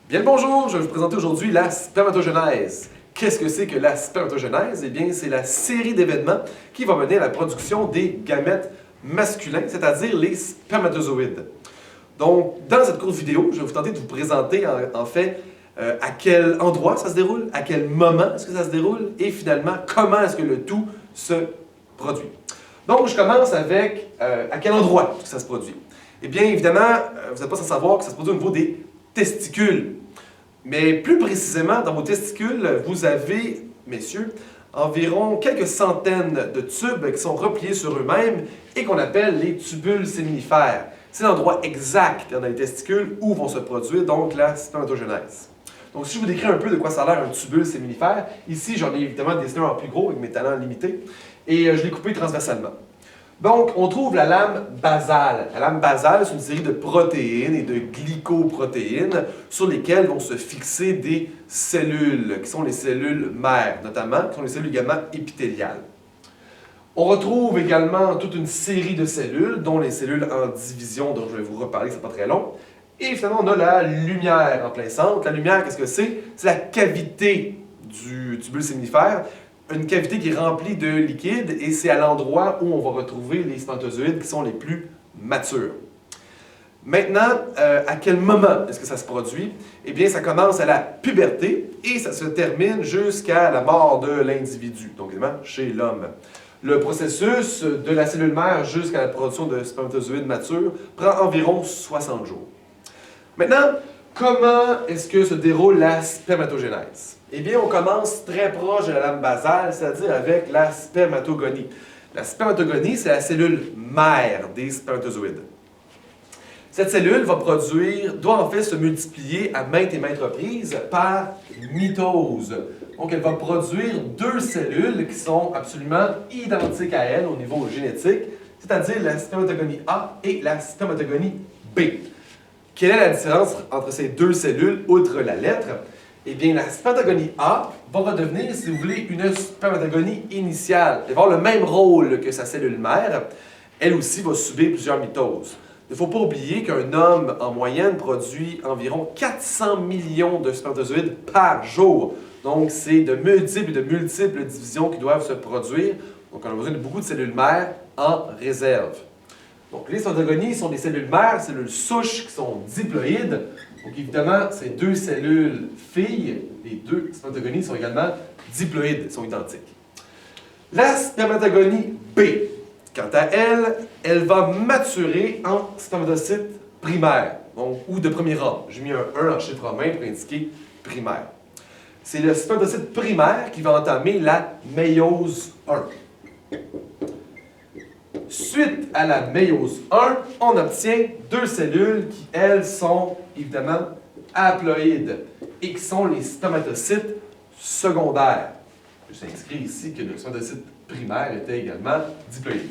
Bien le bonjour, je vais vous présenter aujourd'hui la spermatogenèse. Qu'est-ce que c'est que la spermatogenèse? Eh bien, c'est la série d'événements qui va mener à la production des gamètes masculins, c'est-à-dire les spermatozoïdes. Donc, dans cette courte vidéo, je vais vous tenter de vous présenter en fait à quel endroit ça se déroule, à quel moment est-ce que ça se déroule et finalement comment est-ce que le tout se produit. Donc, je commence avec à quel endroit est-ce que ça se produit. Eh bien, évidemment, vous n'êtes pas sans savoir que ça se produit au niveau des testicules. Mais plus précisément, dans vos testicules, vous avez, messieurs, environ quelques centaines de tubes qui sont repliés sur eux-mêmes et qu'on appelle les tubules séminifères. C'est l'endroit exact dans les testicules où vont se produire donc la spermatogenèse. Donc si je vous décris un peu de quoi ça a l'air un tubule séminifère, ici j'en ai évidemment dessiné un en plus gros avec mes talents limités et je l'ai coupé transversalement. Donc, on trouve la lame basale. La lame basale, c'est une série de protéines et de glycoprotéines sur lesquelles vont se fixer des cellules, qui sont les cellules mères, notamment, qui sont les cellules également épithéliales. On retrouve également toute une série de cellules, dont les cellules en division, dont je vais vous reparler, c'est pas très long. Et finalement, on a la lumière en plein centre. La lumière, qu'est-ce que c'est? C'est la cavité du tubule séminifère. Une cavité qui est remplie de liquide et c'est à l'endroit où on va retrouver les spermatozoïdes qui sont les plus matures. Maintenant, à quel moment est-ce que ça se produit? Eh bien, ça commence à la puberté et ça se termine jusqu'à la mort de l'individu, donc évidemment chez l'homme. Le processus de la cellule mère jusqu'à la production de spermatozoïdes matures prend environ 60 jours. Maintenant, comment est-ce que se déroule la spermatogenèse? Eh bien, on commence très proche de la lame basale, c'est-à-dire avec la spermatogonie. La spermatogonie, c'est la cellule mère des spermatozoïdes. Cette cellule doit en fait se multiplier à maintes et maintes reprises par mitose. Donc, elle va produire deux cellules qui sont absolument identiques à elle au niveau génétique, c'est-à-dire la spermatogonie A et la spermatogonie B. Quelle est la différence entre ces deux cellules, outre la lettre? Eh bien, la spermatogonie A va redevenir, si vous voulez, une spermatogonie initiale. Elle va avoir le même rôle que sa cellule mère. Elle aussi va subir plusieurs mitoses. Il ne faut pas oublier qu'un homme, en moyenne, produit environ 400 millions de spermatozoïdes par jour. Donc, c'est de multiples divisions qui doivent se produire. Donc, on a besoin de beaucoup de cellules mères en réserve. Donc, les spermatogonies sont des cellules mères, cellules souches qui sont diploïdes. Donc, évidemment, ces deux cellules filles, les deux spermatogonies, sont également diploïdes, sont identiques. La spermatogonie B, quant à elle, elle va maturer en spermatocyte primaire, donc, ou de premier ordre. J'ai mis un 1 en chiffre romain pour indiquer primaire. C'est le spermatocyte primaire qui va entamer la méiose 1. Suite à la méiose 1, on obtient deux cellules qui, elles, sont évidemment haploïdes et qui sont les spermatocytes secondaires. Je suis inscrit ici que le spermatocyte primaire était également diploïde.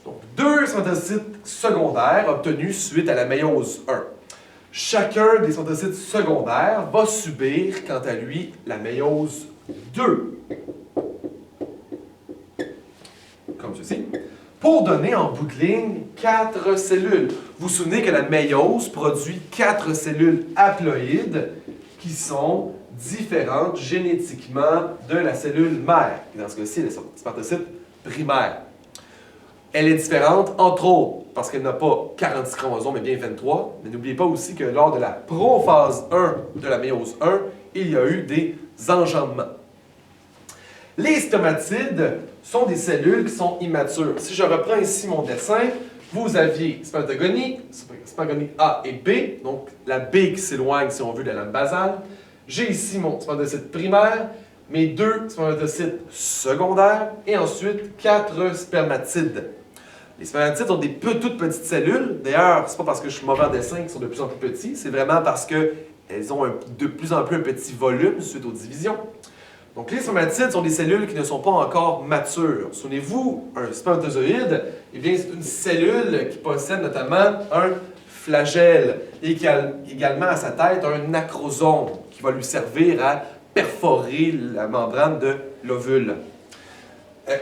Donc, deux spermatocytes secondaires obtenus suite à la méiose 1. Chacun des spermatocytes secondaires va subir, quant à lui, la méiose 2. Comme ceci. Pour donner en bout de ligne 4 cellules. Vous vous souvenez que la méiose produit 4 cellules haploïdes qui sont différentes génétiquement de la cellule mère, qui dans ce cas-ci est le spermatocyte primaire. Elle est différente, entre autres, parce qu'elle n'a pas 46 chromosomes, mais bien 23. Mais n'oubliez pas aussi que lors de la prophase 1 de la méiose 1, il y a eu des engendements. Les spermatides sont des cellules qui sont immatures. Si je reprends ici mon dessin, vous aviez spermatogonie A et B, donc la B qui s'éloigne, si on veut, de la lame basale. J'ai ici mon spermatocyte primaire, mes deux spermatocytes secondaires, et ensuite 4 spermatides. Les spermatides sont des toutes petites cellules. D'ailleurs, c'est pas parce que je suis mauvais en dessin qu'ils sont de plus en plus petits, c'est vraiment parce qu'elles ont de plus en plus un petit volume suite aux divisions. Donc, les spermatides sont des cellules qui ne sont pas encore matures. Souvenez-vous, un spermatozoïde, eh bien, c'est une cellule qui possède notamment un flagelle et qui a également à sa tête un acrosome qui va lui servir à perforer la membrane de l'ovule.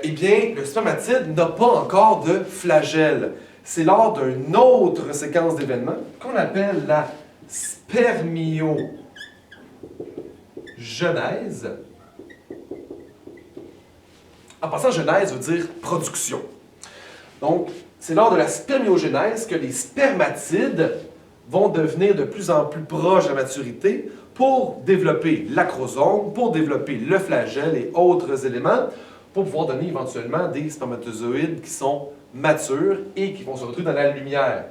Eh bien, le spermatide n'a pas encore de flagelle. C'est lors d'une autre séquence d'événements qu'on appelle la spermiogenèse. En passant, genèse veut dire production. Donc, c'est lors de la spermiogénèse que les spermatides vont devenir de plus en plus proches de la maturité pour développer l'acrosome, pour développer le flagelle et autres éléments, pour pouvoir donner éventuellement des spermatozoïdes qui sont matures et qui vont se retrouver dans la lumière.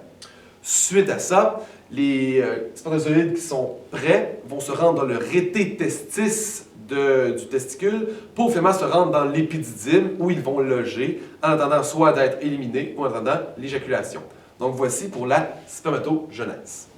Suite à ça, les spermatozoïdes qui sont prêts vont se rendre dans le rété testis du testicule pour finalement se rendre dans l'épididyme où ils vont loger en attendant soit d'être éliminés ou en attendant l'éjaculation. Donc voici pour la spermatogenèse.